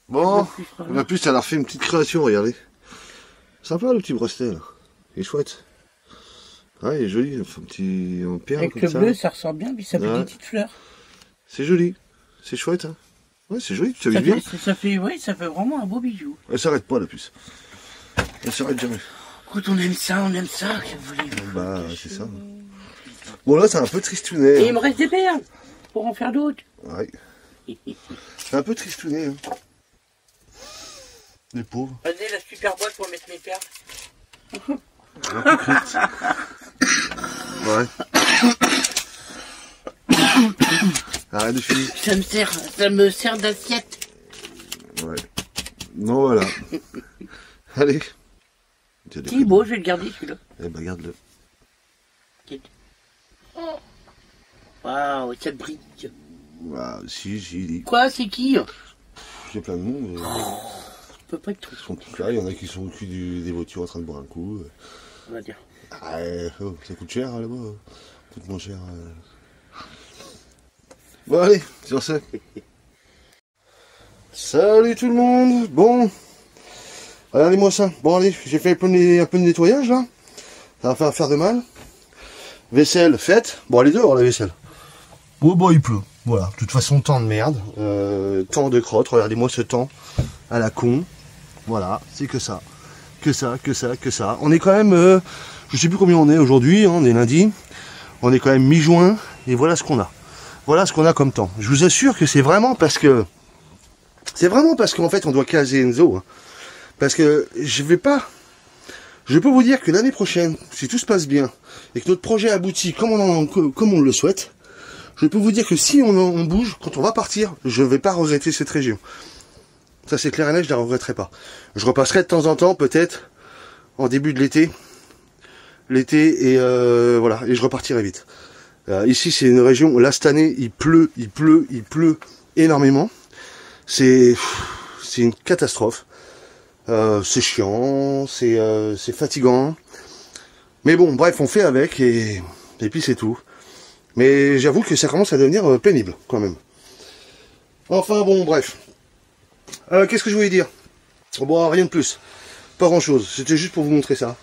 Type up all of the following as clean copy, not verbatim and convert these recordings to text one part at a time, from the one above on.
Bon, la puce, elle a fait une petite création, regardez. Sympa le petit bracelet là. Il est chouette. Ouais, il est joli, il fait un petit en perle avec comme le ça. bleu, ça ressort bien, puis ça fait Ouais. des petites fleurs. C'est joli. C'est chouette, hein. Ouais, c'est joli, tu t'habilles bien. Oui, ça fait vraiment un beau bijou. Elle s'arrête pas la puce. Elle s'arrête jamais. Écoute, on aime ça, que vous voulez. Bah, c'est ça. Bon là, c'est un peu tristounet. Et Hein. il me reste des perles pour en faire d'autres. Ouais. C'est un peu tristounet. Hein. Les pauvres. Vas-y, la super boîte pour mettre mes perles. Un peu triste. Ouais. Arrête de finir. Ça me sert d'assiette. Ouais. Bon, voilà. Allez. Si, beau, je vais le garder celui-là. Eh ben, garde-le. Waouh, ça brille. Ah, si, j'y dis. Quoi, c'est qui? J'ai plein de monde. Je peux pas être trop. Ils sont tous là, il y en a qui sont au cul des voitures en train de boire un coup. On va dire. Ah, oh, ça coûte cher là-bas. Ça coûte moins cher. Bon, allez, sur ce. Salut tout le monde. Bon, regardez-moi ça. Bon, allez, j'ai fait un peu de nettoyage là. Ça va faire de mal. Vaisselle faite. Bon, allez dehors la vaisselle. Oh, bon, il pleut. Voilà, de toute façon, temps de merde. Temps de crotte. Regardez-moi ce temps à la con. Voilà, c'est que ça. Que ça, que ça, que ça. On est quand même, je sais plus combien on est aujourd'hui, hein, on est lundi. On est quand même mi-juin, et voilà ce qu'on a. Voilà ce qu'on a comme temps. Je vous assure que c'est vraiment parce que... C'est vraiment parce qu'en fait, on doit caser Enzo. Hein. Parce que je peux vous dire que l'année prochaine, si tout se passe bien, et que notre projet aboutit comme on le souhaite, je peux vous dire que si on bouge, quand on va partir, je ne vais pas regretter cette région. Ça c'est clair et net, je ne la regretterai pas. Je repasserai de temps en temps, peut-être, en début de l'été. Et voilà, et je repartirai vite. Ici c'est une région où là cette année il pleut énormément. C'est une catastrophe. C'est chiant, c'est fatigant. Mais bon, bref, on fait avec et puis c'est tout. Mais j'avoue que ça commence à devenir pénible quand même. Enfin bon, bref. Qu'est-ce que je voulais dire? Bon, rien de plus. Pas grand chose. C'était juste pour vous montrer ça.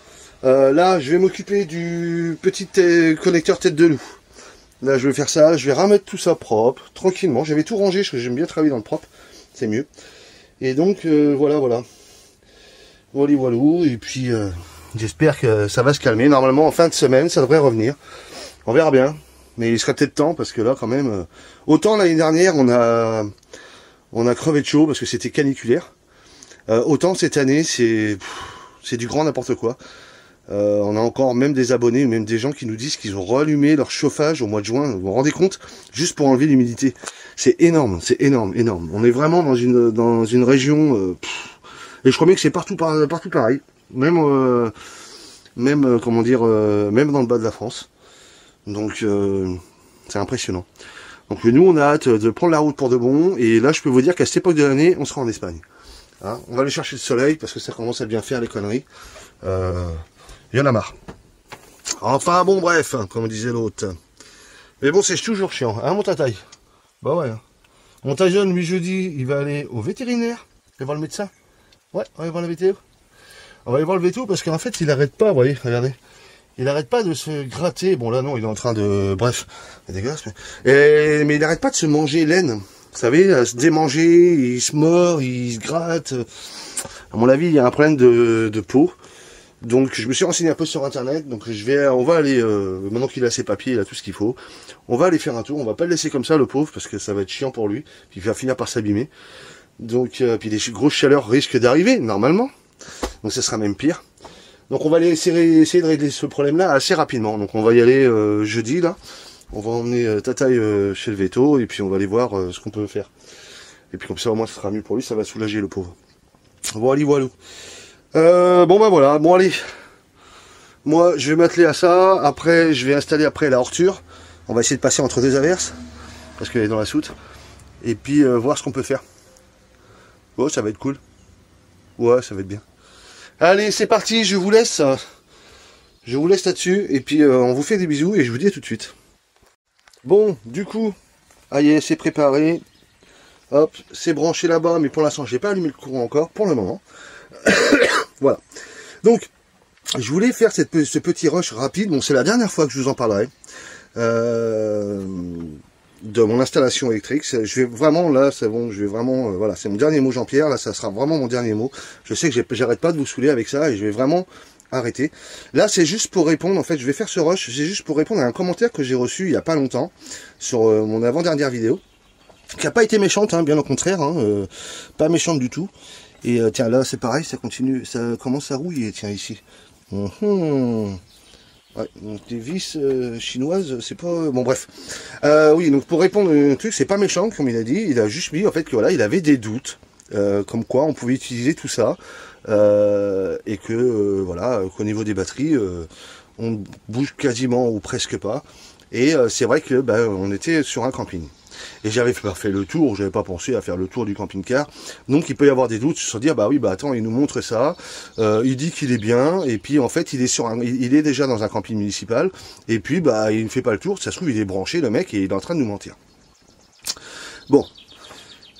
Là, je vais m'occuper du petit connecteur tête de loup. Là, je vais faire ça. Je vais remettre tout ça propre, tranquillement. J'avais tout rangé, parce que j'aime bien travailler dans le propre. C'est mieux. Et donc, voilà. Voilà, et puis, j'espère que ça va se calmer. Normalement, en fin de semaine, ça devrait revenir. On verra bien. Mais il serait peut-être temps, parce que là, quand même... autant l'année dernière, on a crevé de chaud, parce que c'était caniculaire. Autant cette année, c'est du grand n'importe quoi. On a encore même des abonnés, ou même des gens qui nous disent qu'ils ont rallumé leur chauffage au mois de juin. Vous vous rendez compte? Juste pour enlever l'humidité. C'est énorme, énorme. On est vraiment dans une région... et je crois bien que c'est partout pareil. Même, comment dire, même dans le bas de la France. Donc, c'est impressionnant. Donc nous, on a hâte de prendre la route pour de bon. Et là, je peux vous dire qu'à cette époque de l'année, on sera en Espagne. Hein, on va aller chercher le soleil, parce que ça commence à bien faire les conneries. Il y en a marre. Enfin, bon, bref, comme disait l'autre. Mais bon, c'est toujours chiant, hein, mon tataille? Bah ouais. Mon Tyson, lui, jeudi, il va aller au vétérinaire. Il va voir le médecin. Ouais, on va aller voir la vétéo. On va aller voir le véto, parce qu'en fait, il arrête pas, vous voyez, regardez. Il arrête pas de se gratter. Bon, là, non, il est en train de... Bref, c'est dégueulasse. Mais il arrête pas de se manger l'aine. Vous savez, à se démanger, il se mord, il se gratte. À mon avis, il y a un problème de peau. Donc je me suis renseigné un peu sur internet, donc on va aller, maintenant qu'il a ses papiers, il a tout ce qu'il faut, on va aller faire un tour, on va pas le laisser comme ça le pauvre, parce que ça va être chiant pour lui, puis il va finir par s'abîmer. Donc, puis des grosses chaleurs risquent d'arriver, normalement, donc ça sera même pire. Donc on va essayer de régler ce problème-là assez rapidement, donc on va y aller jeudi, là, on va emmener Tataï chez le véto, et puis on va aller voir ce qu'on peut faire. Et puis comme ça au moins ça sera mieux pour lui, ça va soulager le pauvre. Bon, allez, voilà. Bon bah voilà, bon allez, moi je vais m'atteler à ça, après je vais installer la horture, on va essayer de passer entre deux averses, parce qu'elle est dans la soute, et puis voir ce qu'on peut faire. Oh, ça va être cool, ouais ça va être bien. Allez c'est parti, je vous laisse là-dessus, et puis on vous fait des bisous, et je vous dis à tout de suite. Bon, du coup, ça y est, c'est préparé, Hop, c'est branché là-bas, mais pour l'instant, j'ai pas allumé le courant encore, pour le moment. Voilà. Donc, je voulais faire ce petit rush rapide. Bon, c'est la dernière fois que je vous en parlerai. De mon installation électrique. Je vais vraiment, là, c'est bon, je vais vraiment, voilà, c'est mon dernier mot, Jean-Pierre. Là, ça sera vraiment mon dernier mot. Je sais que j'arrête pas de vous saouler avec ça et je vais vraiment arrêter. Là, c'est juste pour répondre, en fait, je vais faire ce rush, c'est juste pour répondre à un commentaire que j'ai reçu il y a pas longtemps sur mon avant-dernière vidéo, qui a pas été méchante, hein, bien au contraire, hein, pas méchante du tout. Et tiens, là, c'est pareil, ça continue, ça commence à rouiller, tiens, ici. Ouais, donc des vis chinoises, c'est pas... Bon, bref. Oui, donc pour répondre au truc, c'est pas méchant, comme il a dit. Il a juste mis, en fait, que voilà, il avait des doutes. Comme quoi, on pouvait utiliser tout ça. Et que, voilà, qu'au niveau des batteries, on bouge quasiment ou presque pas. Et c'est vrai que, on était sur un camping. Et j'avais fait le tour, j'avais pas pensé à faire le tour du camping-car. Donc il peut y avoir des doutes sur dire, bah oui, bah attends, il nous montre ça, il dit qu'il est bien, et puis en fait il est déjà dans un camping municipal, et puis bah il ne fait pas le tour, ça se trouve il est branché le mec et il est en train de nous mentir. Bon,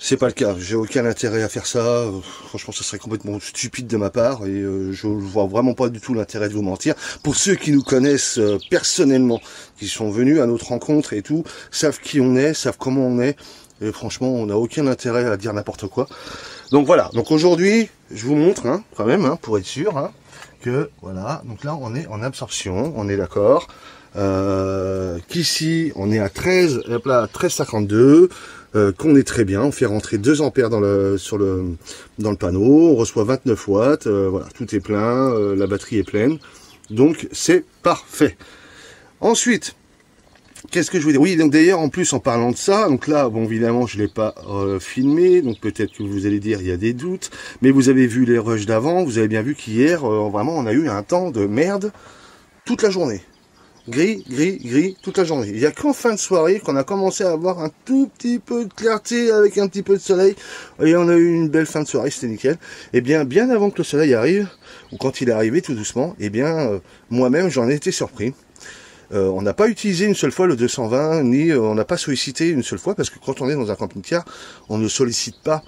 c'est pas le cas, j'ai aucun intérêt à faire ça, franchement ça serait complètement stupide de ma part, et je vois vraiment pas du tout l'intérêt de vous mentir. Pour ceux qui nous connaissent personnellement, qui sont venus à notre rencontre et tout, savent qui on est, savent comment on est, et franchement on n'a aucun intérêt à dire n'importe quoi. Donc voilà, donc aujourd'hui je vous montre, hein, quand même, hein, pour être sûr, hein, que voilà, donc là on est en absorption, on est d'accord, qu'ici on est à 13,52, qu'on est très bien, on fait rentrer 2 ampères dans le panneau, on reçoit 29 watts, voilà, tout est plein, la batterie est pleine, donc c'est parfait. Ensuite, qu'est-ce que je veux dire? Oui, donc d'ailleurs, en plus, en parlant de ça, donc là, bon, évidemment, je l'ai pas filmé, donc peut-être que vous allez dire, il y a des doutes, mais vous avez vu les rushs d'avant, vous avez bien vu qu'hier, vraiment, on a eu un temps de merde toute la journée. Gris, gris, gris, toute la journée. Il n'y a qu'en fin de soirée qu'on a commencé à avoir un tout petit peu de clarté avec un petit peu de soleil. Et on a eu une belle fin de soirée, c'était nickel. Et bien avant que le soleil arrive, ou quand il est arrivé tout doucement, moi-même j'en ai été surpris. On n'a pas utilisé une seule fois le 220, ni on n'a pas sollicité une seule fois, parce que quand on est dans un camping-car, on ne sollicite pas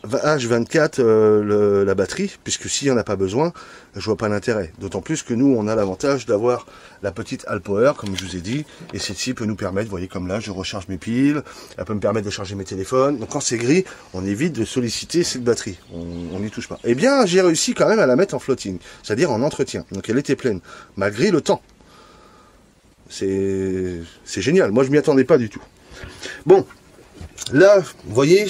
H24 la batterie, puisque s'il n'y en a pas besoin, je vois pas l'intérêt. D'autant plus que nous, on a l'avantage d'avoir la petite Alpower, comme je vous ai dit, et celle-ci peut nous permettre, vous voyez comme là, je recharge mes piles, elle peut me permettre de charger mes téléphones. Donc quand c'est gris, on évite de solliciter cette batterie, on n'y touche pas. Eh bien, j'ai réussi quand même à la mettre en floating, c'est-à-dire en entretien. Donc elle était pleine, malgré le temps. C'est génial, moi je m'y attendais pas du tout. Bon, là, vous voyez,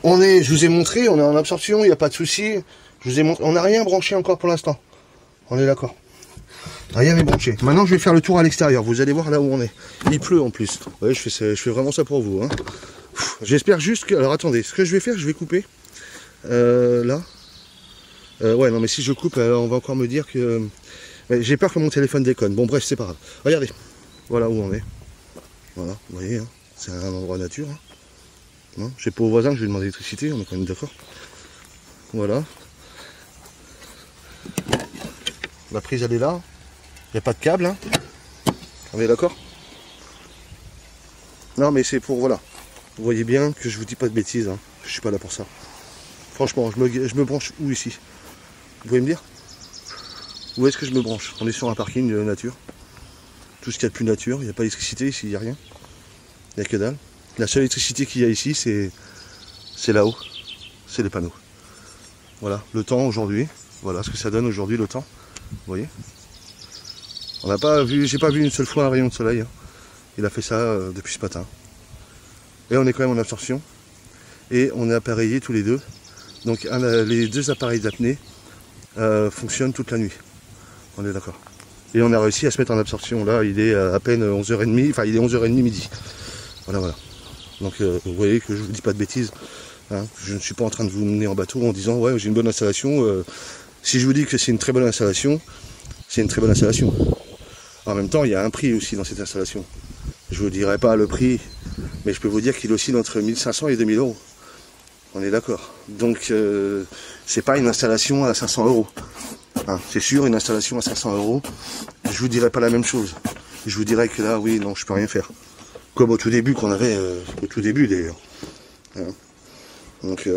je vous ai montré, on est en absorption, il n'y a pas de souci. Je vous ai montré, on n'a rien branché encore pour l'instant. On est d'accord. Rien n'est branché. Maintenant, je vais faire le tour à l'extérieur. Vous allez voir là où on est. Il pleut en plus. Vous voyez, je fais vraiment ça pour vous. Hein. J'espère juste que... Alors attendez, ce que je vais faire, je vais couper. Là. Ouais, non, mais si je coupe, on va encore me dire que... J'ai peur que mon téléphone déconne. Bon, bref, c'est pas grave. Regardez. Voilà où on est. Voilà, vous voyez, hein. C'est un endroit nature. Hein. J'ai pas au voisin que je vais demander l'électricité, on est quand même d'accord. Voilà. La prise elle est là. Il n'y a pas de câble. Hein. On est d'accord? Non mais c'est pour, voilà. Vous voyez bien que je vous dis pas de bêtises. Hein. Je suis pas là pour ça. Franchement, je me branche où ici? Vous pouvez me dire? Où est-ce que je me branche? On est sur un parking de nature. Tout ce qu'il y a de plus nature. Il n'y a pas d'électricité ici, il n'y a rien. Il n'y a que dalle. La seule électricité qu'il y a ici, c'est là-haut. C'est les panneaux. Voilà, le temps aujourd'hui. Voilà ce que ça donne aujourd'hui, le temps. Vous voyez? On n'a pas vu, j'ai pas vu une seule fois un rayon de soleil. Hein. Il a fait ça depuis ce matin. Et on est quand même en absorption. Et on est appareillés tous les deux. Donc les 2 appareils d'apnée fonctionnent toute la nuit. On est d'accord. Et on a réussi à se mettre en absorption. Là, il est à peine 11h30. Enfin, il est 11h30 midi. Voilà. Donc vous voyez que je ne vous dis pas de bêtises. Hein. Je ne suis pas en train de vous mener en bateau en disant ouais j'ai une bonne installation. Si je vous dis que c'est une très bonne installation, c'est une très bonne installation. En même temps, il y a un prix aussi dans cette installation. Je ne vous dirai pas le prix, mais je peux vous dire qu'il oscille entre 1500 et 2000 euros. On est d'accord. Donc c'est pas une installation à 500 euros. Hein. C'est sûr, une installation à 500 euros, je vous dirai pas la même chose. Je vous dirai que là, oui, non, je peux rien faire. Comme au tout début qu'on avait, au tout début d'ailleurs. Hein. Donc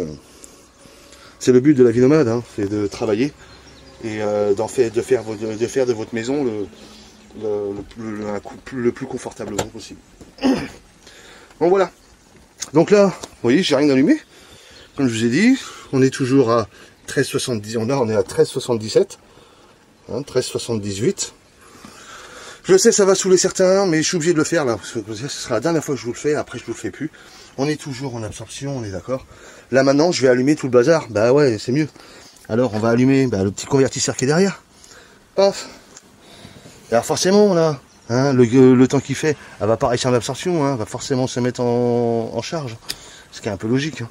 c'est le but de la vie nomade, hein, c'est de travailler et de faire de votre maison le plus confortablement possible. Bon voilà. Donc là, vous voyez, j'ai rien allumé. Comme je vous ai dit, on est toujours à 13,70. On est à 13,77. Hein, 13,78. Je sais, ça va saouler certains, mais je suis obligé de le faire là, parce que ce sera la dernière fois que je vous le fais, après je vous le fais plus. On est toujours en absorption, on est d'accord. Là maintenant, je vais allumer tout le bazar. Bah ouais, c'est mieux. Alors on va allumer le petit convertisseur qui est derrière. Paf. Et alors forcément là, hein, le temps qu'il fait, elle va pas rester en absorption, hein, va forcément se mettre en charge. Ce qui est un peu logique, hein,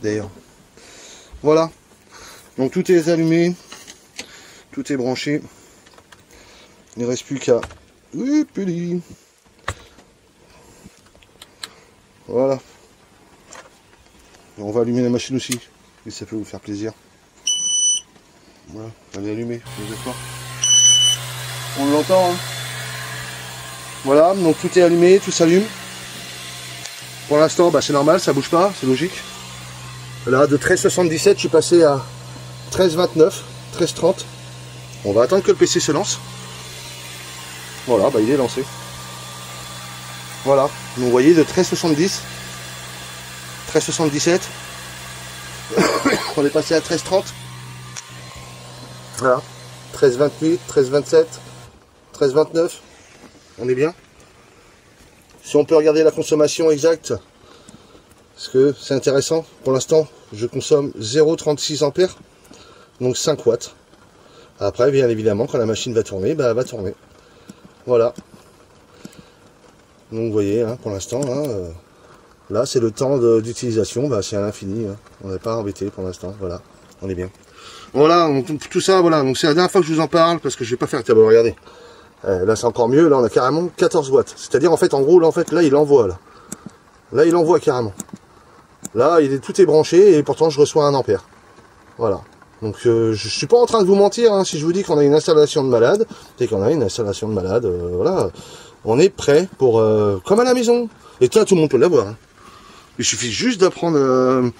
d'ailleurs. Voilà. Donc tout est allumé, tout est branché. Il ne reste plus qu'à... Voilà. Et on va allumer la machine aussi, et ça peut vous faire plaisir. Voilà, elle est allumée, vous êtes d'accord. On l'entend, hein. Voilà, donc tout est allumé, tout s'allume. Pour l'instant, bah, c'est normal, ça bouge pas, c'est logique. Là, de 13,77, je suis passé à 13,29, 13,30. On va attendre que le PC se lance. Voilà, bah il est lancé. Voilà, donc vous voyez de 13,70, 13,77, on est passé à 13,30. Voilà, 13,28, 13,27, 13,29, on est bien. Si on peut regarder la consommation exacte, parce que c'est intéressant, pour l'instant je consomme 0,36 ampères, donc 5 watts. Après, bien évidemment, quand la machine va tourner, bah, elle va tourner. Voilà. Donc vous voyez, hein, pour l'instant, hein, là c'est le temps d'utilisation, bah, c'est à l'infini. Hein. On n'est pas embêté pour l'instant, voilà, on est bien. Voilà, donc, tout ça, voilà, donc c'est la dernière fois que je vous en parle, parce que je vais pas faire le tableau, regardez. Là c'est encore mieux, là on a carrément 14 watts. C'est-à-dire en fait, en gros, là en fait, là il envoie, là. Là il envoie carrément. Là, tout est branché, et pourtant je reçois 1 ampère. Voilà. Donc je suis pas en train de vous mentir, hein, si je vous dis qu'on a une installation de malade, c'est qu'on a une installation de malade, voilà. On est prêt pour comme à la maison. Et ça, tout le monde peut l'avoir. Hein. Il suffit juste d'apprendre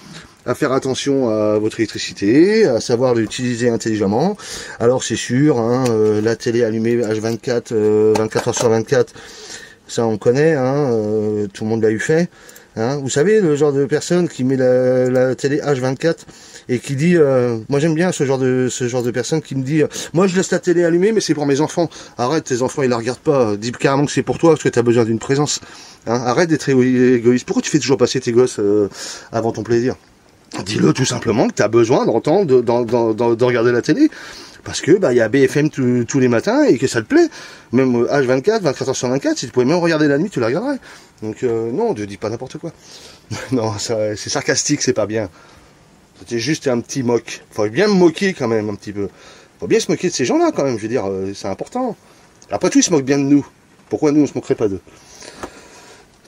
à faire attention à votre électricité, à savoir l'utiliser intelligemment. Alors c'est sûr, hein, la télé allumée H24, 24 heures sur 24, ça on connaît, hein, tout le monde l'a eu fait. Hein. Vous savez, le genre de personne qui met la télé H24 et qui dit, moi j'aime bien ce genre de personne qui me dit, moi je laisse la télé allumée mais c'est pour mes enfants. Arrête, tes enfants ils la regardent pas, dis carrément que c'est pour toi parce que tu as besoin d'une présence. Hein. Arrête d'être égoïste. Pourquoi tu fais toujours passer tes gosses avant ton plaisir? Dis-le tout simplement que tu as besoin d'entendre, de regarder la télé. Parce que bah il y a BFM tous les matins et que ça te plaît. Même H24, 24 heures sur 24, si tu pouvais même regarder la nuit, tu la regarderais. Donc non, ne dis pas n'importe quoi. Non, c'est sarcastique, c'est pas bien. C'était juste un petit moque. Faut bien me moquer quand même un petit peu. Faut bien se moquer de ces gens-là quand même, je veux dire, c'est important. Après tout, ils se moquent bien de nous. Pourquoi nous, on se moquerait pas d'eux?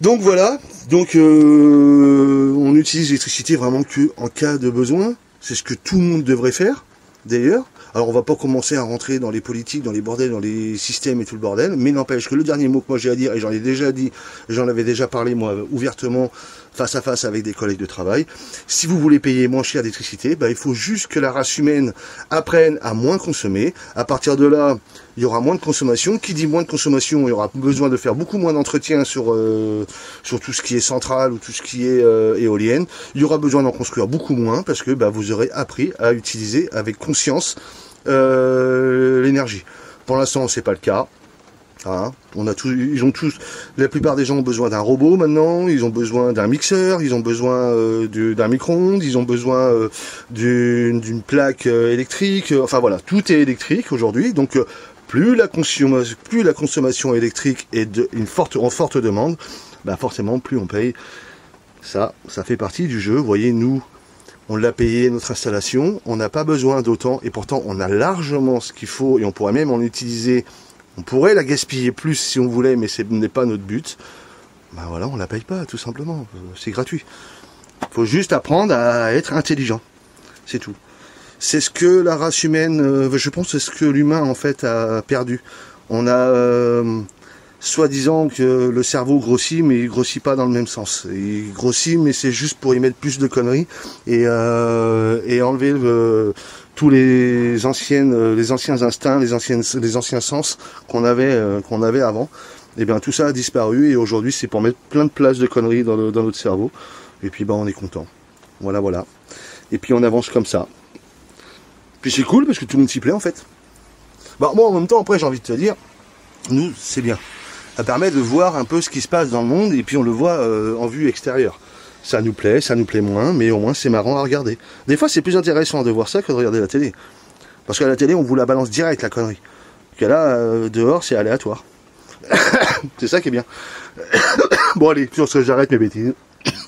Donc voilà, donc on utilise l'électricité vraiment que en cas de besoin. C'est ce que tout le monde devrait faire, d'ailleurs. Alors on va pas commencer à rentrer dans les politiques, dans les bordels, dans les systèmes et tout le bordel, mais n'empêche que le dernier mot que moi j'ai à dire, et j'en ai déjà dit, j'en avais déjà parlé moi ouvertement, face à face avec des collègues de travail, si vous voulez payer moins cher d'électricité, bah, il faut juste que la race humaine apprenne à moins consommer. À partir de là, il y aura moins de consommation. Qui dit moins de consommation, il y aura besoin de faire beaucoup moins d'entretien sur tout ce qui est centrale ou tout ce qui est éolienne. Il y aura besoin d'en construire beaucoup moins parce que bah, vous aurez appris à utiliser avec conscience l'énergie. Pour l'instant, c'est pas le cas. Hein, la plupart des gens ont besoin d'un robot maintenant, ils ont besoin d'un mixeur, ils ont besoin d'un micro-ondes, ils ont besoin d'une plaque électrique, enfin voilà, tout est électrique aujourd'hui, donc plus la consommation électrique est en forte demande, bah forcément plus on paye. Ça fait partie du jeu. Vous voyez, nous, on l'a payé notre installation, on n'a pas besoin d'autant, et pourtant on a largement ce qu'il faut, et on pourrait même en utiliser. On pourrait la gaspiller plus si on voulait, mais ce n'est pas notre but. Ben voilà, on la paye pas, tout simplement. C'est gratuit. Il faut juste apprendre à être intelligent. C'est tout. C'est ce que la race humaine, je pense, c'est ce que l'humain en fait a perdu. On a soi-disant que le cerveau grossit, mais il grossit pas dans le même sens. Il grossit, mais c'est juste pour y mettre plus de conneries et enlever tous les anciens instincts, les anciens sens qu'on avait avant. Et bien tout ça a disparu et aujourd'hui c'est pour mettre plein de places de conneries dans notre cerveau. Et puis on est content. Voilà, voilà. Et puis on avance comme ça. Puis c'est cool parce que tout le monde s'y plaît en fait. Moi en même temps après j'ai envie de te dire, nous c'est bien. Ça permet de voir un peu ce qui se passe dans le monde et puis on le voit en vue extérieure. Ça nous plaît moins, mais au moins c'est marrant à regarder. Des fois c'est plus intéressant de voir ça que de regarder la télé. Parce qu'à la télé on vous la balance direct la connerie. Que là dehors c'est aléatoire. C'est ça qui est bien. Bon allez, sur ce j'arrête mes bêtises.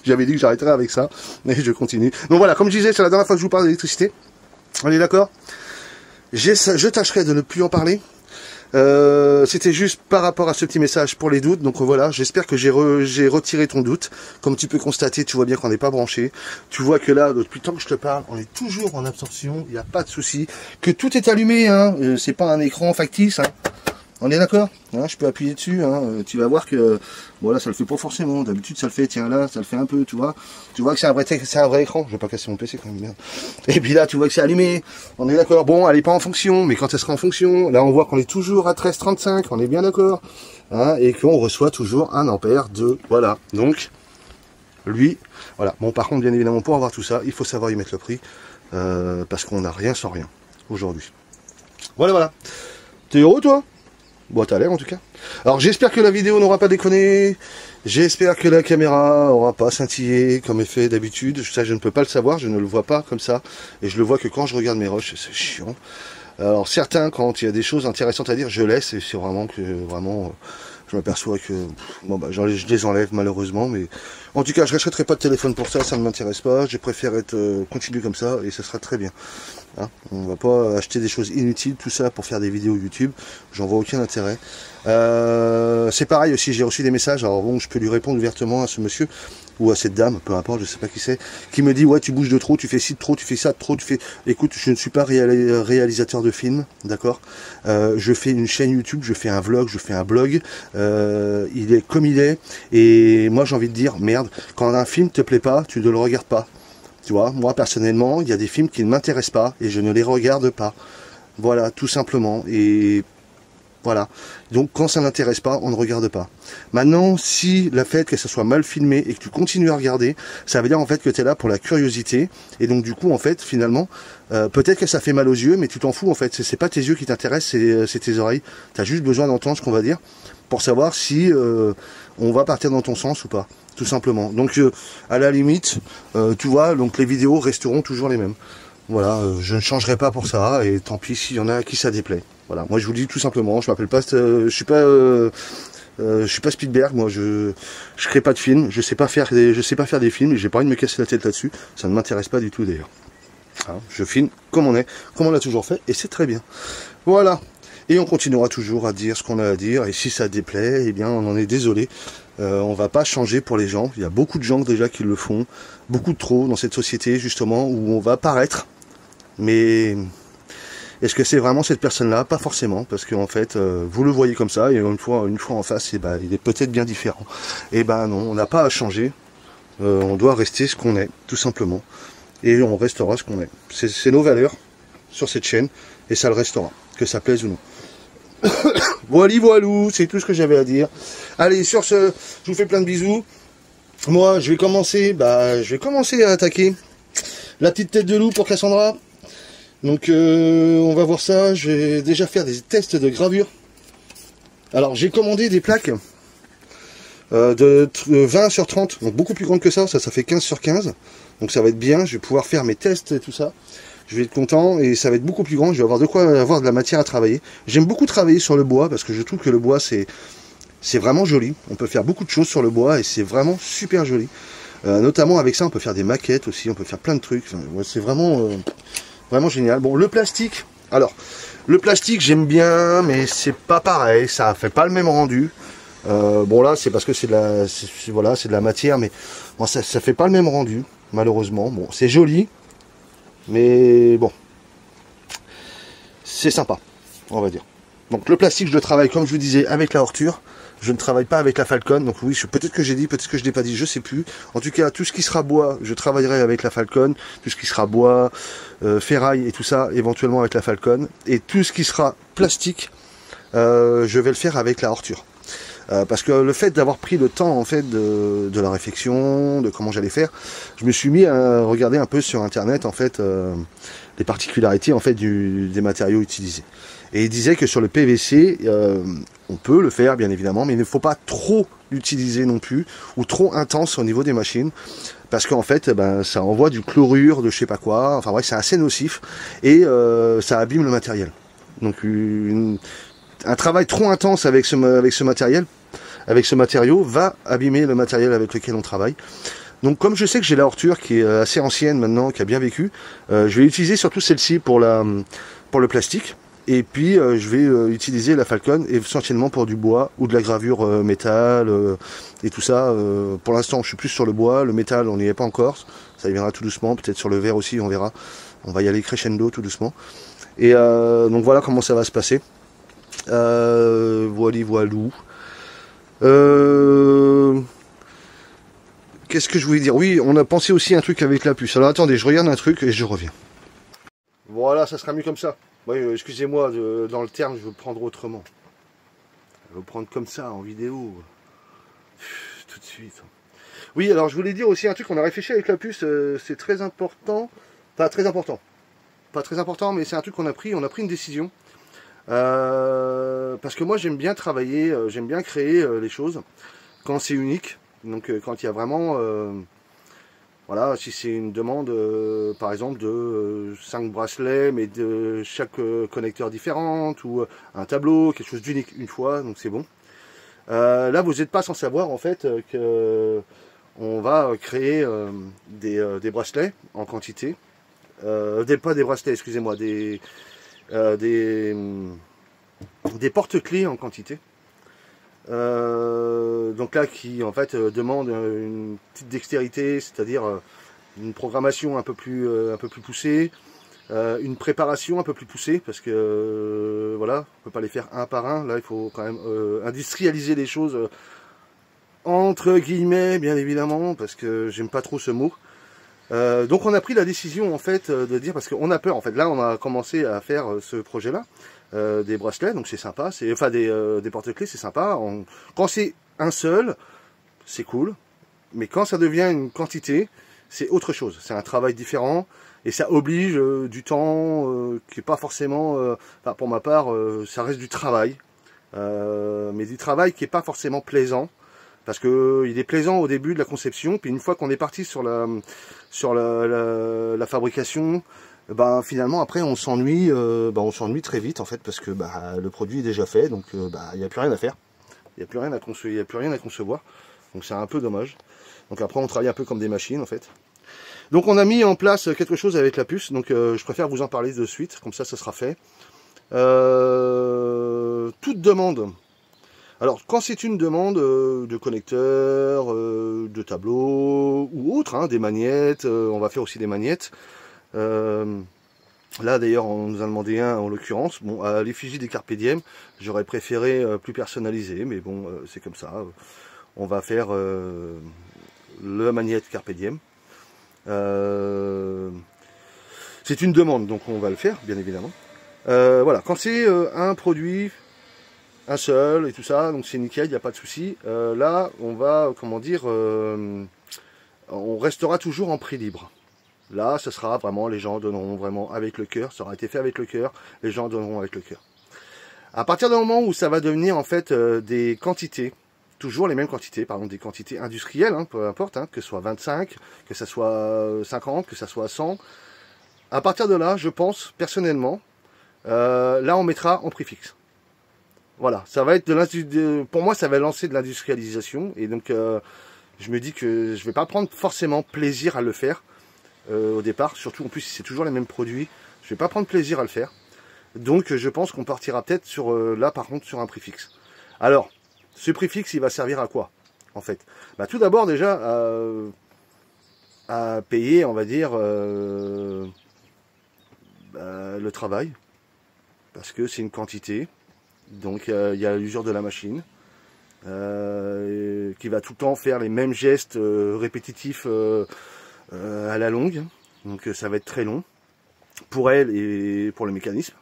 J'avais dit que j'arrêterais avec ça, mais je continue. Donc voilà, comme je disais, c'est la dernière fois que je vous parle d'électricité. On est d'accord? Je tâcherai de ne plus en parler. C'était juste par rapport à ce petit message pour les doutes. Donc voilà, j'espère que j'ai retiré ton doute. Comme tu peux constater, tu vois bien qu'on n'est pas branché. Tu vois que là, depuis le temps que je te parle, on est toujours en absorption. Il n'y a pas de souci. Que tout est allumé, hein. C'est pas un écran factice, hein. On est d'accord, hein, je peux appuyer dessus, hein, tu vas voir que, voilà, ça le fait pas forcément, d'habitude ça le fait, tiens là, ça le fait un peu, tu vois que c'est un vrai écran, je vais pas casser mon PC quand même, merde. Et puis là, tu vois que c'est allumé, on est d'accord, bon, elle est pas en fonction, mais quand elle sera en fonction, là on voit qu'on est toujours à 13,35, on est bien d'accord, hein, et qu'on reçoit toujours 1 ampère de, voilà, donc, lui, voilà, bon par contre, bien évidemment, pour avoir tout ça, il faut savoir y mettre le prix, parce qu'on n'a rien sans rien, aujourd'hui. Voilà, voilà. T'es heureux toi ? Bon, t'as l'air en tout cas. Alors j'espère que la vidéo n'aura pas déconné. J'espère que la caméra aura pas scintillé comme est fait d'habitude. Ça, je ne peux pas le savoir, je ne le vois pas comme ça. Et je le vois que quand je regarde mes rushs, c'est chiant. Alors certains, quand il y a des choses intéressantes à dire, je laisse. Et c'est vraiment que, je m'aperçois que, bon bah, je les enlève malheureusement. Mais en tout cas, je n'achèterai pas de téléphone pour ça, ça ne m'intéresse pas. Je préfère continuer comme ça et ça sera très bien. Hein, on va pas acheter des choses inutiles, tout ça pour faire des vidéos YouTube, j'en vois aucun intérêt. C'est pareil aussi, j'ai reçu des messages, alors bon, je peux lui répondre ouvertement à ce monsieur, ou à cette dame, peu importe, je sais pas qui c'est, qui me dit, ouais, tu bouges de trop, tu fais ci de trop, tu fais ça de trop, tu fais... Écoute, je ne suis pas réalisateur de films, d'accord, je fais une chaîne YouTube, je fais un vlog, je fais un blog, il est comme il est, et moi j'ai envie de dire, merde, quand un film te plaît pas, tu ne le regardes pas. Tu vois, moi personnellement, il y a des films qui ne m'intéressent pas et je ne les regarde pas. Voilà, tout simplement. Et voilà. Donc quand ça n'intéresse pas, on ne regarde pas. Maintenant, si le fait que ça soit mal filmé et que tu continues à regarder, ça veut dire en fait que tu es là pour la curiosité. Et donc du coup, en fait, finalement, peut-être que ça fait mal aux yeux, mais tu t'en fous en fait. C'est pas tes yeux qui t'intéressent, c'est tes oreilles. Tu as juste besoin d'entendre ce qu'on va dire pour savoir si on va partir dans ton sens ou pas. Tout simplement. Donc à la limite, tu vois, donc les vidéos resteront toujours les mêmes. Voilà, je ne changerai pas pour ça, et tant pis s'il y en a à qui ça déplaît. Voilà, moi je vous dis tout simplement, je m'appelle pas, je suis pas Spielberg, moi je crée pas de films, je sais pas faire des films, et j'ai pas envie de me casser la tête là-dessus, ça ne m'intéresse pas du tout d'ailleurs. Hein, je filme comme on l'a toujours fait, et c'est très bien. Voilà. Et on continuera toujours à dire ce qu'on a à dire, et si ça déplaît, eh bien on en est désolé. On va pas changer pour les gens, il y a beaucoup de gens déjà qui le font, beaucoup de trop dans cette société justement, où on va paraître, mais est-ce que c'est vraiment cette personne-là? Pas forcément, parce qu'en fait, vous le voyez comme ça, et une fois en face, et ben, il est peut-être bien différent. Et ben non, on n'a pas à changer, on doit rester ce qu'on est, tout simplement, et on restera ce qu'on est. C'est nos valeurs sur cette chaîne, et ça le restera, que ça plaise ou non. Voilou, c'est tout ce que j'avais à dire. Allez, sur ce, je vous fais plein de bisous. Moi, je vais commencer à attaquer la petite tête de loup pour Cassandra. Donc, on va voir ça. Je vais déjà faire des tests de gravure. Alors, j'ai commandé des plaques de 20 sur 30, donc beaucoup plus grandes que ça fait 15 sur 15. Donc, ça va être bien. Je vais pouvoir faire mes tests et tout ça. Je vais être content et ça va être beaucoup plus grand. Je vais avoir de quoi avoir de la matière à travailler. J'aime beaucoup travailler sur le bois parce que je trouve que le bois c'est vraiment joli. On peut faire beaucoup de choses sur le bois et c'est vraiment super joli. Notamment avec ça, on peut faire des maquettes aussi. On peut faire plein de trucs. Enfin, c'est vraiment vraiment génial. Bon, le plastique. Alors, le plastique j'aime bien, mais c'est pas pareil. Ça fait pas le même rendu. Bon là, c'est parce que c'est de la matière, mais bon, ça fait pas le même rendu malheureusement. Bon, c'est joli. Mais bon, c'est sympa, on va dire. Donc le plastique, je le travaille, comme je vous disais, avec la horture. Je ne travaille pas avec la Falcon, donc oui, peut-être que j'ai dit, peut-être que je l'ai pas dit, je sais plus. En tout cas, tout ce qui sera bois, je travaillerai avec la Falcon. Tout ce qui sera bois, ferraille et tout ça, éventuellement avec la Falcon. Et tout ce qui sera plastique, je vais le faire avec la Ortur. Parce que le fait d'avoir pris le temps en fait de la réflexion, de comment j'allais faire, je me suis mis à regarder un peu sur internet en fait les particularités en fait des matériaux utilisés. Et il disait que sur le PVC, on peut le faire bien évidemment, mais il ne faut pas trop l'utiliser non plus, ou trop intense au niveau des machines, parce qu'en fait, ça envoie du chlorure, de je sais pas quoi, enfin ouais, c'est assez nocif, et ça abîme le matériel. Donc un travail trop intense avec ce matériel, avec ce matériau, va abîmer le matériel avec lequel on travaille. Donc comme je sais que j'ai la Ortur qui est assez ancienne maintenant, qui a bien vécu, je vais utiliser surtout celle-ci pour le plastique. Et puis je vais utiliser la Falcon essentiellement pour du bois ou de la gravure métal et tout ça. Pour l'instant je suis plus sur le bois, le métal on n'y est pas encore, ça y viendra tout doucement, peut-être sur le verre aussi on verra. On va y aller crescendo tout doucement. Et donc voilà comment ça va se passer. Voilou. Qu'est-ce que je voulais dire? Oui, on a pensé aussi un truc avec la puce. Alors attendez, je regarde un truc et je reviens. Voilà, ça sera mieux comme ça. Oui, excusez-moi, dans le terme, je veux prendre autrement. Je veux prendre comme ça, en vidéo. Tout de suite. Oui, alors je voulais dire aussi un truc, on a réfléchi avec la puce, c'est très important. Pas très important. Pas très important, mais c'est un truc qu'on a pris. On a pris une décision. Parce que moi, j'aime bien travailler, j'aime bien créer les choses quand c'est unique. Donc quand il y a vraiment... voilà, si c'est une demande, par exemple, de 5 bracelets, mais de chaque connecteur différent, ou un tableau, quelque chose d'unique une fois, donc c'est bon. Là, vous n'êtes pas sans savoir, en fait, que on va créer des bracelets en quantité. Pas des bracelets, excusez-moi, des porte-clés en quantité. Donc là qui en fait demande une petite dextérité, c'est-à-dire une programmation un peu plus poussée, une préparation un peu plus poussée, parce que voilà, on peut pas les faire un par un. Là il faut quand même industrialiser les choses entre guillemets, bien évidemment, parce que j'aime pas trop ce mot. Donc on a pris la décision en fait de dire, parce qu'on a peur en fait, là on a commencé à faire ce projet là, des bracelets, donc c'est sympa, enfin des porte-clés, c'est sympa. Quand c'est un seul, c'est cool, mais quand ça devient une quantité, c'est autre chose, c'est un travail différent, et ça oblige du temps qui est pas forcément, enfin pour ma part, ça reste du travail, mais du travail qui est pas forcément plaisant. Parce que il est plaisant au début de la conception, puis une fois qu'on est parti sur la fabrication, finalement après on s'ennuie très vite en fait, parce que le produit est déjà fait, donc il n'y a plus rien à faire, il n'y a plus rien à concevoir, donc c'est un peu dommage. Donc après on travaille un peu comme des machines en fait. Donc on a mis en place quelque chose avec la puce, donc je préfère vous en parler de suite, comme ça sera fait. Toute demande. Alors, quand c'est une demande de connecteurs, de tableaux ou autre, des magnettes, on va faire aussi des magnettes. Là, d'ailleurs, on nous a demandé un en l'occurrence. Bon, à l'effigie des Carpe Diem, j'aurais préféré plus personnalisé, mais bon, c'est comme ça. On va faire la magnette Carpe Diem. C'est une demande, donc on va le faire, bien évidemment. Voilà, quand c'est un produit... un seul et tout ça, donc c'est nickel, il n'y a pas de souci. Là, on va, comment dire, on restera toujours en prix libre. Là, ce sera vraiment, les gens donneront vraiment avec le cœur, ça aura été fait avec le cœur, les gens donneront avec le cœur. À partir du moment où ça va devenir en fait des quantités, toujours les mêmes quantités, par exemple des quantités industrielles, peu importe, que ce soit 25, que ce soit 50, que ce soit 100, à partir de là, je pense, personnellement, là on mettra en prix fixe. Voilà, ça va être pour moi, ça va lancer de l'industrialisation, et donc je me dis que je vais pas prendre forcément plaisir à le faire au départ, surtout en plus si c'est toujours les mêmes produits, je vais pas prendre plaisir à le faire. Donc je pense qu'on partira peut-être sur là par contre sur un prix fixe. Alors, ce prix fixe, il va servir à quoi en fait? Tout d'abord déjà à payer, on va dire, le travail, parce que c'est une quantité. Donc il y a l'usure de la machine, qui va tout le temps faire les mêmes gestes répétitifs à la longue. Donc ça va être très long pour elle et pour le mécanisme.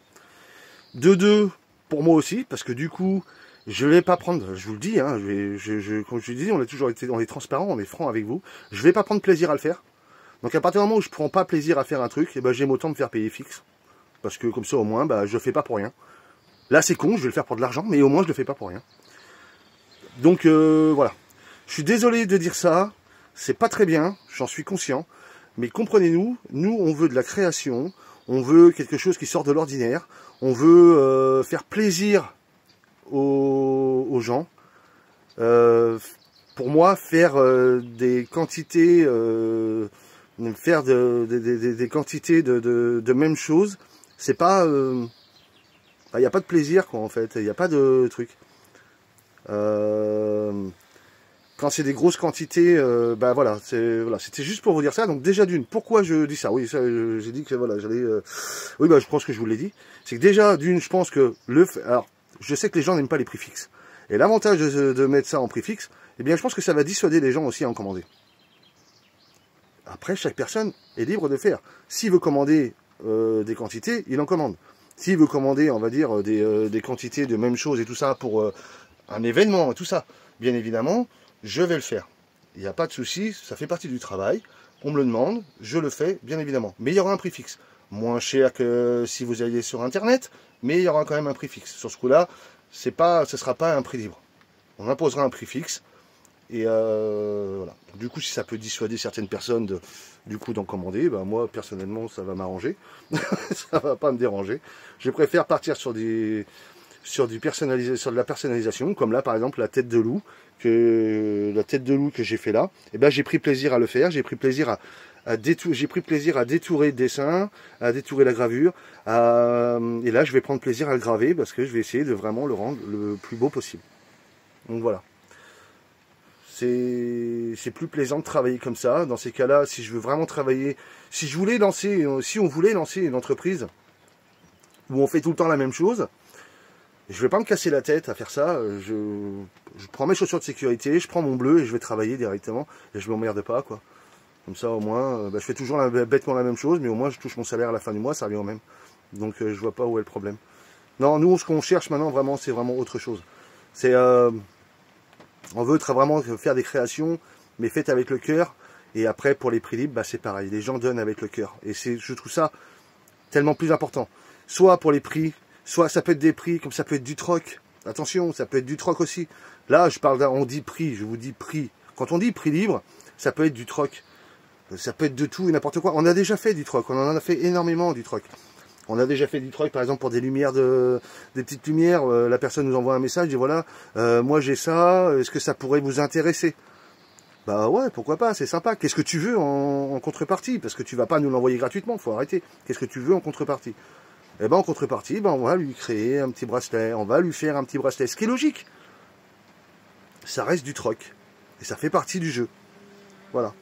De deux, pour moi aussi, parce que du coup, je vais pas prendre, je vous le dis, hein, comme je dis, on a toujours été, on est transparent, on est franc avec vous. Je vais pas prendre plaisir à le faire. Donc à partir du moment où je prends pas plaisir à faire un truc, et ben j'aime autant me faire payer fixe, parce que comme ça au moins, bah je fais pas pour rien. Là c'est con, je vais le faire pour de l'argent, mais au moins je le fais pas pour rien. Donc voilà. Je suis désolé de dire ça, c'est pas très bien, j'en suis conscient, mais comprenez-nous, nous on veut de la création, on veut quelque chose qui sort de l'ordinaire, on veut faire plaisir aux gens. Pour moi, faire des quantités, faire des quantités de même chose, c'est pas, il n'y a pas de plaisir quoi en fait, il n'y a pas de truc. Quand c'est des grosses quantités, bah voilà, c'était juste pour vous dire ça. Donc déjà d'une, pourquoi je dis ça? Oui, ça, j'ai dit que voilà, j'allais. Oui, bah je pense que je vous l'ai dit. C'est que déjà d'une, je pense que alors, je sais que les gens n'aiment pas les prix fixes. Et l'avantage de mettre ça en prix fixe, eh bien, je pense que ça va dissuader les gens aussi à en commander. Après, chaque personne est libre de faire. S'il veut commander des quantités, il en commande. S'il veut commander, on va dire, des quantités de même chose et tout ça pour un événement et tout ça, bien évidemment, je vais le faire. Il n'y a pas de souci, ça fait partie du travail. On me le demande, je le fais, bien évidemment. Mais il y aura un prix fixe. Moins cher que si vous alliez sur Internet, mais il y aura quand même un prix fixe. Sur ce coup-là, ce ne sera pas un prix libre. On imposera un prix fixe. Et voilà. Du coup, si ça peut dissuader certaines personnes d'en commander, bah, moi, personnellement, ça va m'arranger. Ça va pas me déranger. Je préfère partir sur de la personnalisation, comme là, par exemple, la tête de loup que j'ai fait là. Et ben, j'ai pris plaisir à le faire. J'ai pris plaisir j'ai pris plaisir à détourer le dessin, à détourer la gravure. Et là, je vais prendre plaisir à le graver parce que je vais essayer de vraiment le rendre le plus beau possible. Donc voilà. C'est plus plaisant de travailler comme ça. Dans ces cas-là, si je veux vraiment travailler, si on voulait lancer une entreprise où on fait tout le temps la même chose, je vais pas me casser la tête à faire ça. Je prends mes chaussures de sécurité, je prends mon bleu et je vais travailler directement. Et je m'emmerde pas, quoi. Comme ça, au moins, je fais toujours bêtement la même chose, mais au moins je touche mon salaire à la fin du mois, ça revient au même. Donc je vois pas où est le problème. Non, nous, ce qu'on cherche maintenant, vraiment, c'est vraiment autre chose. C'est on veut vraiment faire des créations, mais faites avec le cœur. Et après, pour les prix libres, bah, c'est pareil. Les gens donnent avec le cœur. Et je trouve ça tellement plus important. Soit pour les prix, soit ça peut être des prix, comme ça peut être du troc. Attention, ça peut être du troc aussi. Là, on dit prix, je vous dis prix. Quand on dit prix libre, ça peut être du troc. Ça peut être de tout et n'importe quoi. On a déjà fait du troc. On en a fait énormément du troc. On a déjà fait du troc, par exemple, pour des lumières, des petites lumières. La personne nous envoie un message, dit voilà, moi j'ai ça, est-ce que ça pourrait vous intéresser? Bah ouais, pourquoi pas, c'est sympa. Qu'est-ce que tu veux en contrepartie? Parce que tu vas pas nous l'envoyer gratuitement, faut arrêter. Qu'est-ce que tu veux en contrepartie? Eh ben en contrepartie, on va lui créer un petit bracelet, on va lui faire un petit bracelet. Ce qui est logique. Ça reste du troc. Et ça fait partie du jeu. Voilà.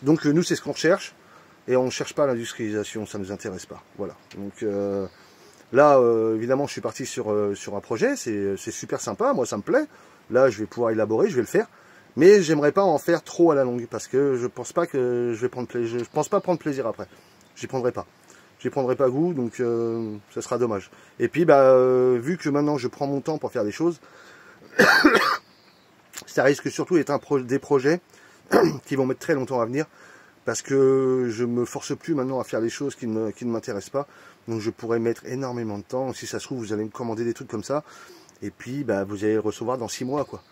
Donc nous, c'est ce qu'on recherche. Et on ne cherche pas l'industrialisation, ça ne nous intéresse pas. Voilà. Donc là, évidemment, je suis parti sur un projet, c'est super sympa, moi ça me plaît. Là, je vais pouvoir élaborer, je vais le faire. Mais j'aimerais pas en faire trop à la longue, parce que je pense pas que je vais prendre plaisir. Je pense pas prendre plaisir après. J'y prendrai pas. J'y prendrai pas goût, donc ça sera dommage. Et puis, vu que maintenant je prends mon temps pour faire des choses, ça risque surtout d'être des projets qui vont mettre très longtemps à venir. Parce que je me force plus maintenant à faire des choses qui ne m'intéressent pas. Donc je pourrais mettre énormément de temps. Si ça se trouve, vous allez me commander des trucs comme ça. Et puis vous allez le recevoir dans 6 mois, quoi.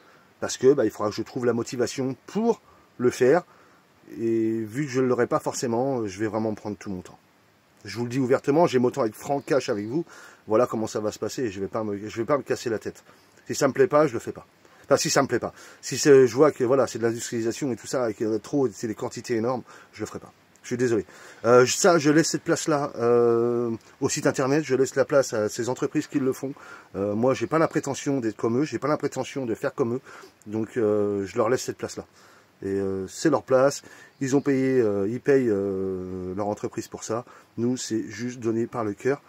Parce que il faudra que je trouve la motivation pour le faire. Et vu que je ne l'aurai pas forcément, je vais vraiment prendre tout mon temps. Je vous le dis ouvertement, j'aime autant être franc cash avec vous. Voilà comment ça va se passer. Je vais pas me casser la tête. Si ça me plaît pas, je le fais pas. Enfin, si ça me plaît pas. Si je vois que voilà, c'est de l'industrialisation et tout ça, et qu'il y en a trop, c'est des quantités énormes, je le ferai pas. Je suis désolé. Ça, je laisse cette place-là au site internet, je laisse la place à ces entreprises qui le font. Moi, j'ai pas la prétention d'être comme eux, j'ai pas la prétention de faire comme eux, donc je leur laisse cette place-là. Et c'est leur place, ils ont payé, ils payent leur entreprise pour ça. Nous, c'est juste donné par le cœur.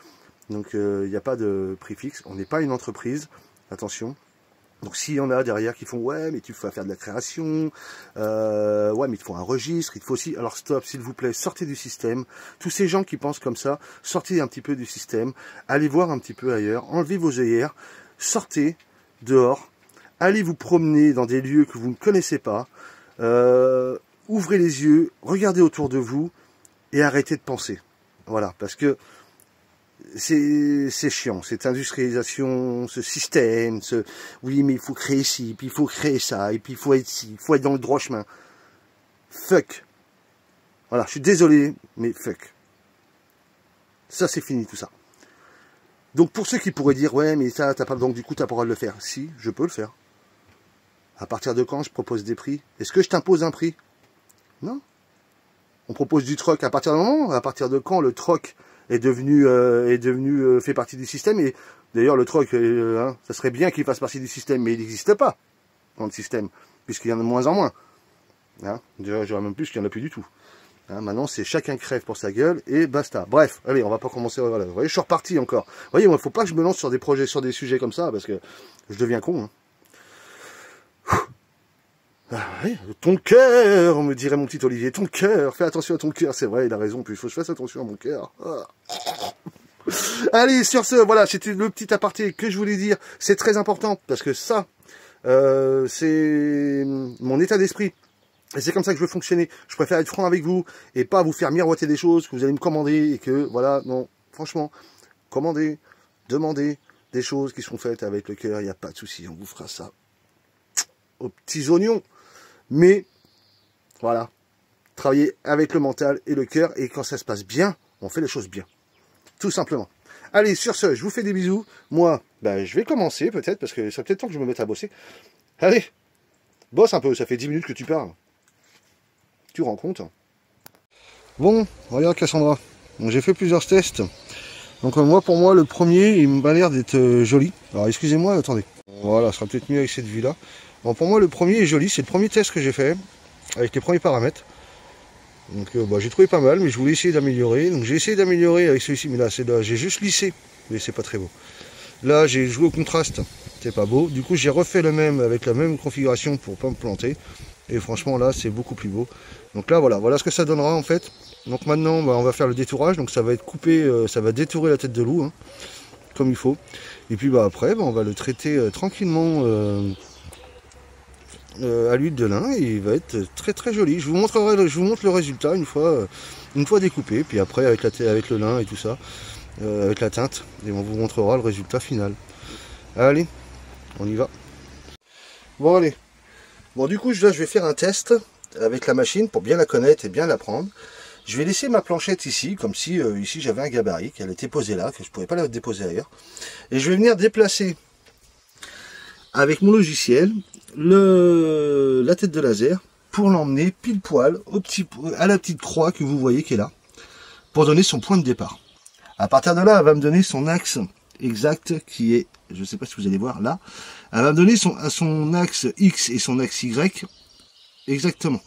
Donc, il n'y a pas de prix fixe. On n'est pas une entreprise, attention. Donc s'il y en a derrière qui font ouais mais tu vas faire de la création, ouais mais il te faut un registre, il te faut aussi, alors stop s'il vous plaît, sortez du système, tous ces gens qui pensent comme ça, sortez un petit peu du système, allez voir un petit peu ailleurs, enlevez vos œillères, sortez dehors, allez vous promener dans des lieux que vous ne connaissez pas, ouvrez les yeux, regardez autour de vous et arrêtez de penser, voilà, parce que c'est chiant, cette industrialisation, ce système, oui mais il faut créer ci, puis il faut créer ça, et puis il faut être ci, il faut être dans le droit chemin. Fuck. Voilà, je suis désolé, mais fuck. Ça c'est fini tout ça. Donc pour ceux qui pourraient dire, ouais mais ça, t'as pas, donc du coup t'as pas le droit de le faire. Si, je peux le faire. À partir de quand je propose des prix? Est-ce que je t'impose un prix? Non. On propose du troc à partir d'un moment, à partir de quand le troc est devenu fait partie du système. Et d'ailleurs le troc, hein, ça serait bien qu'il fasse partie du système, mais il n'existe pas dans le système, puisqu'il y en a de moins en moins. Hein, déjà, j'aurais même plus qu'il n'y en a plus du tout. Hein, maintenant c'est chacun crève pour sa gueule et basta. Bref, allez, on va pas commencer. Voilà, vous voyez, je suis reparti encore. Vous voyez, il ne faut pas que je me lance sur des projets, sur des sujets comme ça, parce que je deviens con. Hein. Ah, oui, ton cœur, me dirait mon petit Olivier, ton cœur, fais attention à ton cœur, c'est vrai, il a raison, puis il faut que je fasse attention à mon cœur. Ah. Allez, sur ce, voilà, c'était le petit aparté que je voulais dire, c'est très important, parce que ça, c'est mon état d'esprit, et c'est comme ça que je veux fonctionner. Je préfère être franc avec vous, et pas vous faire miroiter des choses que vous allez me commander, et que, voilà, non, franchement, commandez, demandez des choses qui sont faites avec le cœur, il n'y a pas de souci, on vous fera ça aux petits oignons. Mais, voilà, travailler avec le mental et le cœur, et quand ça se passe bien, on fait les choses bien. Tout simplement. Allez, sur ce, je vous fais des bisous. Moi, ben, je vais commencer peut-être, parce que ça fait peut-être temps que je me mette à bosser. Allez, bosse un peu, ça fait 10 minutes que tu parles. Tu rends compte? Bon, regarde Cassandra. J'ai fait plusieurs tests. Donc moi, pour moi, le premier, il m'a l'air d'être joli. Alors excusez-moi, attendez. Voilà, ça sera peut-être mieux avec cette vue-là. Bon, pour moi, le premier est joli, c'est le premier test que j'ai fait, avec les premiers paramètres. Donc bah, j'ai trouvé pas mal, mais je voulais essayer d'améliorer. Donc j'ai essayé d'améliorer avec celui-ci, mais là, j'ai juste lissé, mais c'est pas très beau. Là, j'ai joué au contraste, c'est pas beau. Du coup, j'ai refait le même, avec la même configuration pour pas me planter. Et franchement, là, c'est beaucoup plus beau. Donc là, voilà ce que ça donnera, en fait. Donc maintenant, bah, on va faire le détourage, donc ça va être coupé, ça va détourer la tête de loup, hein, comme il faut. Et puis bah, après, bah, on va le traiter tranquillement... à l'huile de lin et il va être très très joli. Je vous montre le résultat une fois découpé, puis après avec le lin et tout ça, avec la teinte, et on vous montrera le résultat final. Allez, on y va. Bon allez. Bon du coup là je vais faire un test avec la machine pour bien la connaître et bien l'apprendre. Je vais laisser ma planchette ici, comme si ici j'avais un gabarit, qu'elle était posée là, que je ne pourrais pas la déposer ailleurs. Et je vais venir déplacer avec mon logiciel la tête de laser pour l'emmener pile poil à la petite croix que vous voyez qui est là, pour donner son point de départ. À partir de là, elle va me donner son axe exact qui est, je ne sais pas si vous allez voir là, elle va me donner son axe X et son axe Y exactement.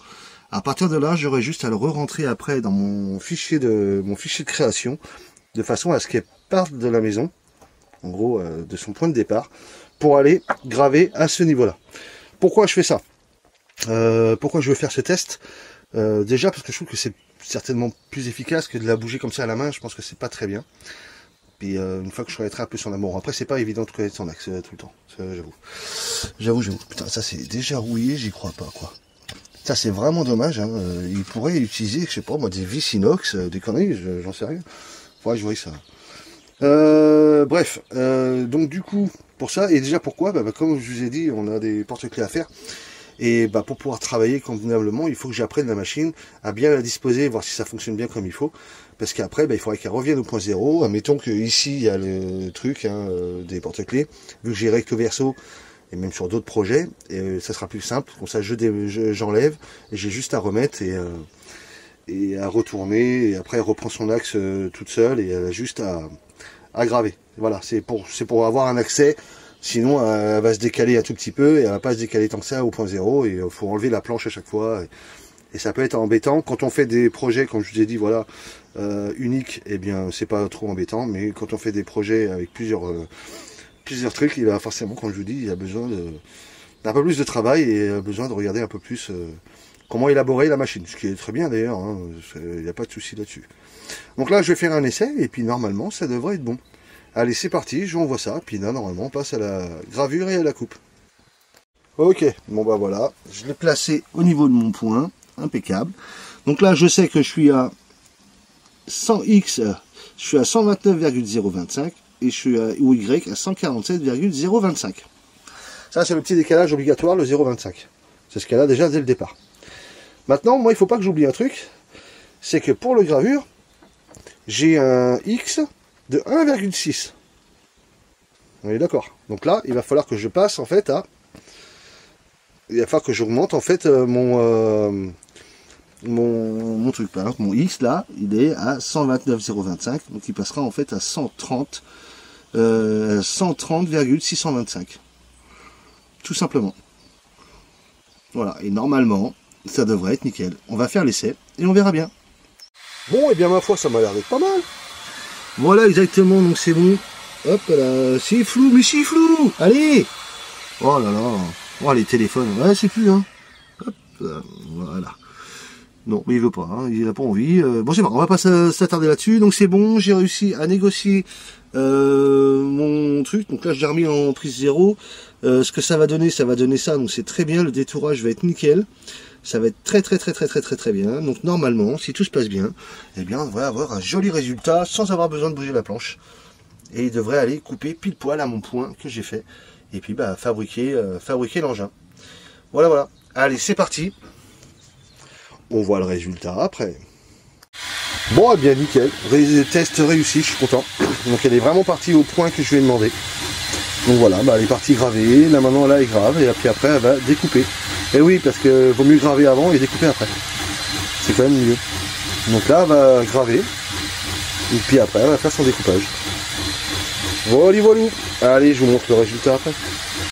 À partir de là, j'aurai juste à le re-rentrer après dans mon fichier de création, de façon à ce qu'elle parte de la maison, en gros de son point de départ, pour aller graver à ce niveau-là. Pourquoi je fais ça? Pourquoi je veux faire ce test? Déjà parce que je trouve que c'est certainement plus efficace que de la bouger comme ça à la main. Je pense que c'est pas très bien. Puis une fois que je connaîtrai un peu son amour. Après c'est pas évident de connaître son axe tout le temps. J'avoue. Putain, ça c'est déjà rouillé, j'y crois pas quoi. Ça c'est vraiment dommage. Hein. Il pourrait utiliser, je sais pas moi, des vis inox, des conneries, j'en sais rien. Faudrait jouer ça. Bref, donc du coup, pour ça, et déjà pourquoi, comme je vous ai dit, on a des porte-clés à faire, et pour pouvoir travailler convenablement, il faut que j'apprenne la machine à bien la disposer, voir si ça fonctionne bien comme il faut, parce qu'après, il faudrait qu'elle revienne au point zéro. Admettons que ici il y a le truc des porte-clés, vu que j'ai recto verso, et même sur d'autres projets, et ça sera plus simple, comme ça j'enlève, et j'ai juste à remettre, et à retourner, et après elle reprend son axe toute seule, et elle a juste à graver. Voilà, c'est pour avoir un accès, sinon elle va se décaler un tout petit peu, et elle va pas se décaler tant que ça au point zéro, et il faut enlever la planche à chaque fois, et ça peut être embêtant. Quand on fait des projets, comme je vous ai dit, voilà, uniques, eh bien c'est pas trop embêtant, mais quand on fait des projets avec plusieurs plusieurs trucs, il a forcément, comme je vous dis, il a besoin d'un peu plus de travail et besoin de regarder un peu plus comment élaborer la machine, ce qui est très bien d'ailleurs, hein, il n'y a pas de souci là-dessus. Donc là, je vais faire un essai et puis normalement, ça devrait être bon. Allez, c'est parti, je renvoie ça, puis là, normalement, on passe à la gravure et à la coupe. Ok, bon bah voilà, je l'ai placé au niveau de mon point, impeccable. Donc là, je sais que je suis à 100x, je suis à 129,025 et je suis à Y à 147,025. Ça, c'est le petit décalage obligatoire, le 0,25. C'est ce qu'elle a déjà dès le départ. Maintenant, moi, il ne faut pas que j'oublie un truc, c'est que pour le gravure, j'ai un X de 1,6. On est d'accord. Donc là, il va falloir que je passe en fait à... Il va falloir que j'augmente en fait mon truc, par exemple, mon X là, il est à 129,025, donc il passera en fait à 130,625. Tout simplement. Voilà, et normalement, ça devrait être nickel. On va faire l'essai et on verra bien. Bon, et bien ma foi, ça m'a l'air d'être pas mal. Voilà, exactement, donc c'est bon. Hop là, c'est flou, mais c'est flou. Allez. Oh là là. Oh, les téléphones. Ouais, c'est plus, hein. Hop là, voilà. Non, mais il veut pas, hein, il n'a pas envie. Bon, c'est bon, on va pas s'attarder là-dessus. Donc c'est bon, j'ai réussi à négocier mon truc. Donc là, je l'ai remis en prise 0. Ce que ça va donner ça. Donc c'est très bien, le détourage va être nickel. Ça va être très bien. Donc normalement, si tout se passe bien, eh bien, on va avoir un joli résultat sans avoir besoin de bouger la planche. Et il devrait aller couper pile poil à mon point que j'ai fait. Et puis, bah, fabriquer l'engin. Voilà, voilà. Allez, c'est parti. On voit le résultat après. Bon, eh bien, nickel. Test réussi, je suis content. Donc, elle est vraiment partie au point que je lui ai demandé. Donc, voilà, bah, elle est partie graver. Là, maintenant, là, elle grave. Et puis après, elle va découper. Et oui, parce que vaut mieux graver avant et découper après. C'est quand même mieux. Donc là, elle va graver. Et puis après, elle va faire son découpage. Voilà, voilà. Allez, je vous montre le résultat après.